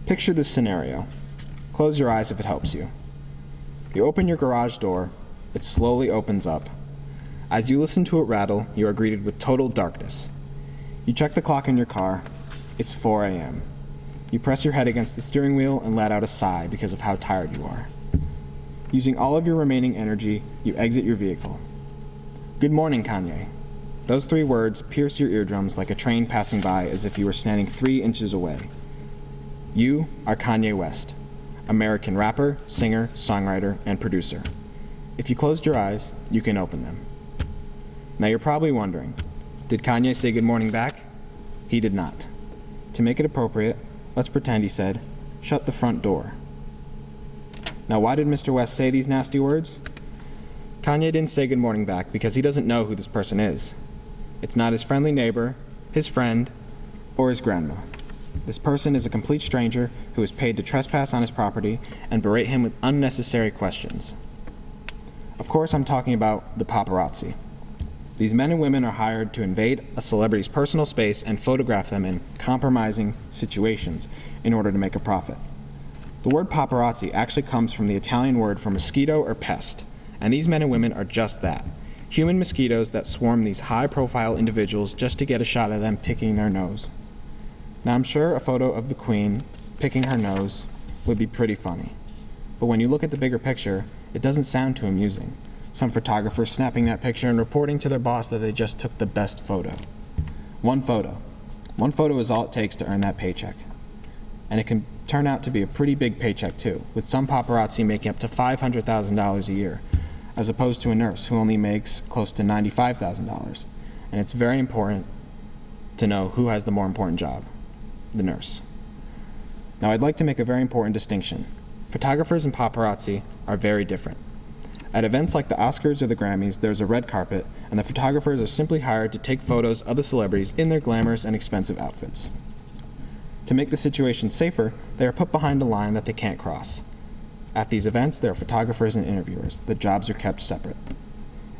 Picture this scenario. Close your eyes if it helps you. You open your garage door, it slowly opens up. As you listen to it rattle, you are greeted with total darkness. You check the clock in your car, it's 4 a.m. You press your head against the steering wheel and let out a sigh because of how tired you are. Using all of your remaining energy, you exit your vehicle. Good morning, Kanye. Those 3 words pierce your eardrums like a train passing by as if you were standing 3 inches away. You are Kanye West, American rapper, singer, songwriter, and producer. If you closed your eyes, you can open them. Now you're probably wondering, did Kanye say good morning back? He did not. To make it appropriate, let's pretend he said, shut the front door. Now why did Mr. West say these nasty words? Kanye didn't say good morning back because he doesn't know who this person is. It's not his friendly neighbor, his friend, or his grandma. This person is a complete stranger who is paid to trespass on his property and berate him with unnecessary questions. Of course, I'm talking about the paparazzi. These men and women are hired to invade a celebrity's personal space and photograph them in compromising situations in order to make a profit. The word paparazzi actually comes from the Italian word for mosquito or pest, and these men and women are just that, human mosquitoes that swarm these high-profile individuals just to get a shot of them picking their nose. Now I'm sure a photo of the Queen picking her nose would be pretty funny, but when you look at the bigger picture, it doesn't sound too amusing. Some photographers snapping that picture and reporting to their boss that they just took the best photo. One photo. One photo is all it takes to earn that paycheck. And it can turn out to be a pretty big paycheck too, with some paparazzi making up to $500,000 a year, as opposed to a nurse who only makes close to $95,000. And it's very important to know who has the more important job, the nurse. Now I'd like to make a very important distinction. Photographers and paparazzi are very different. At events like the Oscars or the Grammys, there's a red carpet, and the photographers are simply hired to take photos of the celebrities in their glamorous and expensive outfits. To make the situation safer, they are put behind a line that they can't cross. At these events, there are photographers and interviewers. The jobs are kept separate.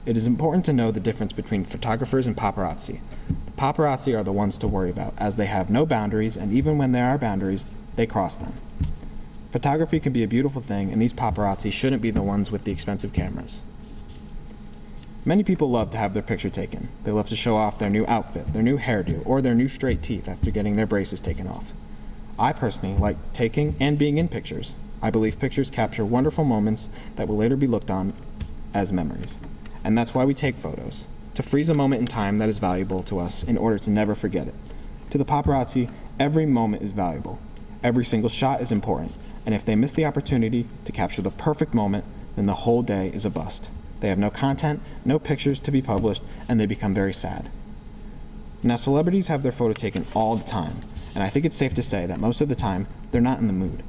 It is important to know the difference between photographers and paparazzi. The paparazzi are the ones to worry about, as they have no boundaries, and even when there are boundaries, they cross them. Photography can be a beautiful thing, and these paparazzi shouldn't be the ones with the expensive cameras. Many people love to have their picture taken. They love to show off their new outfit, their new hairdo, or their new straight teeth after getting their braces taken off. I personally like taking and being in pictures. I believe pictures capture wonderful moments that will later be looked on as memories. And that's why we take photos, to freeze a moment in time that is valuable to us in order to never forget it. To the paparazzi, every moment is valuable. Every single shot is important. And if they miss the opportunity to capture the perfect moment, then the whole day is a bust. They have no content, no pictures to be published, and they become very sad. Now, celebrities have their photo taken all the time, and I think it's safe to say that most of the time, they're not in the mood.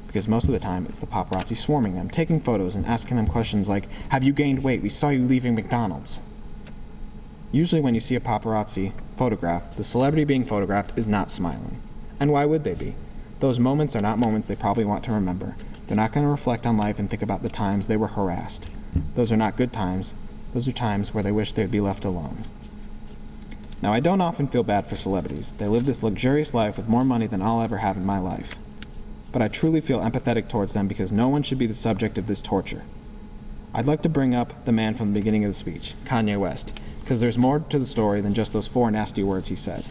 Because most of the time, it's the paparazzi swarming them, taking photos and asking them questions like, have you gained weight? We saw you leaving McDonald's. Usually when you see a paparazzi photograph, the celebrity being photographed is not smiling. And why would they be? Those moments are not moments they probably want to remember. They're not going to reflect on life and think about the times they were harassed. Those are not good times. Those are times where they wish they'd be left alone. Now, I don't often feel bad for celebrities. They live this luxurious life with more money than I'll ever have in my life. But I truly feel empathetic towards them because no one should be the subject of this torture. I'd like to bring up the man from the beginning of the speech, Kanye West, because there's more to the story than just those 4 nasty words he said.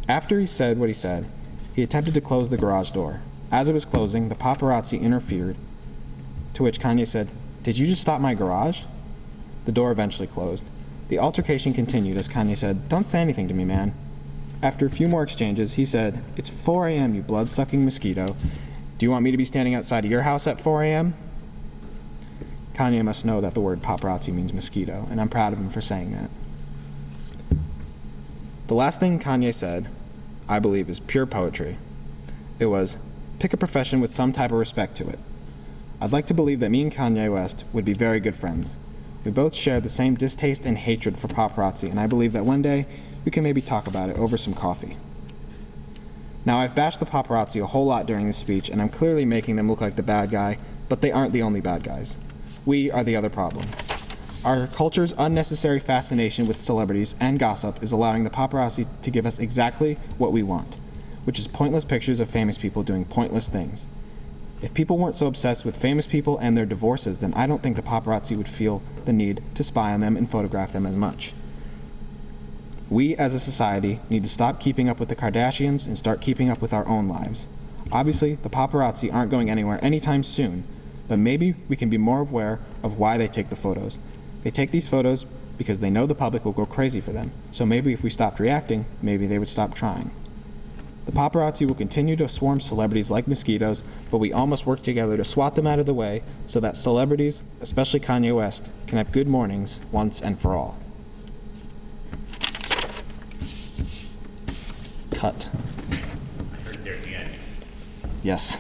After he said what he said, he attempted to close the garage door. As it was closing, the paparazzi interfered, to which Kanye said, "Did you just stop my garage?" The door eventually closed. The altercation continued as Kanye said, "Don't say anything to me, man." After a few more exchanges, he said, "It's 4 a.m., you blood-sucking mosquito. Do you want me to be standing outside of your house at 4 a.m.? Kanye must know that the word paparazzi means mosquito, and I'm proud of him for saying that. The last thing Kanye said, I believe, is pure poetry. It was, pick a profession with some type of respect to it. I'd like to believe that me and Kanye West would be very good friends. We both share the same distaste and hatred for paparazzi, and I believe that one day we can maybe talk about it over some coffee. Now, I've bashed the paparazzi a whole lot during this speech, and I'm clearly making them look like the bad guy, but they aren't the only bad guys. We are the other problem. Our culture's unnecessary fascination with celebrities and gossip is allowing the paparazzi to give us exactly what we want. which is pointless pictures of famous people doing pointless things. If people weren't so obsessed with famous people and their divorces, then I don't think the paparazzi would feel the need to spy on them and photograph them as much. We, as a society, need to stop keeping up with the Kardashians and start keeping up with our own lives. Obviously, the paparazzi aren't going anywhere anytime soon, but maybe we can be more aware of why they take the photos. They take these photos because they know the public will go crazy for them, so maybe if we stopped reacting, maybe they would stop trying. The paparazzi will continue to swarm celebrities like mosquitoes, but we all must work together to swat them out of the way so that celebrities, especially Kanye West, can have good mornings once and for all. Cut. I heard there at the end. Yes.